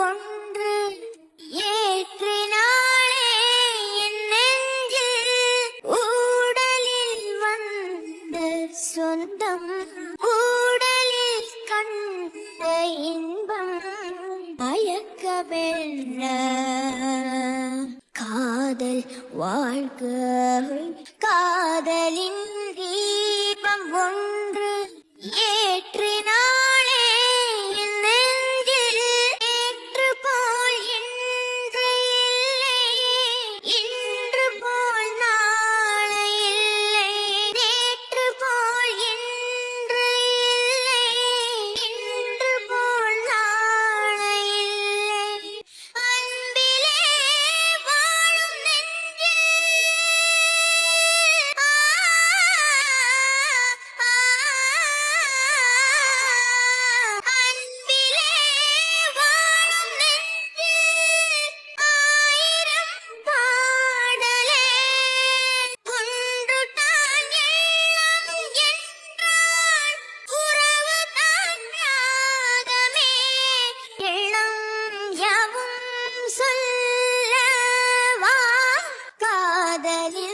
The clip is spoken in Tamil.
ஒன்று ஏற்றினாளே என் நெஞ்சில் ஊடலில் வந்த சொந்தம் ஊடலில் கண்ட இன்பம் மயக்கமென்ன காதல் வாழ்க காதலின் தீபம் ஒன்று ஏற்றினாளே என் நெஞ்சில் நேற்று போல் இன்று இல்லை இன்று போல் நாளை இல்லை நேற்று போல் இன்று இல்லை இன்று போல் நாளை இல்லை அன்பிலே வாழும் நெஞ்சில் அன்பிலே வாழும் நெஞ்சில் ஆயிரம் பாடலே ஒன்றுதான் எல்லாம் என்றால் உறவுதான் தியாகமே எண்ணம் யாவும் சொல்லவா காதலில்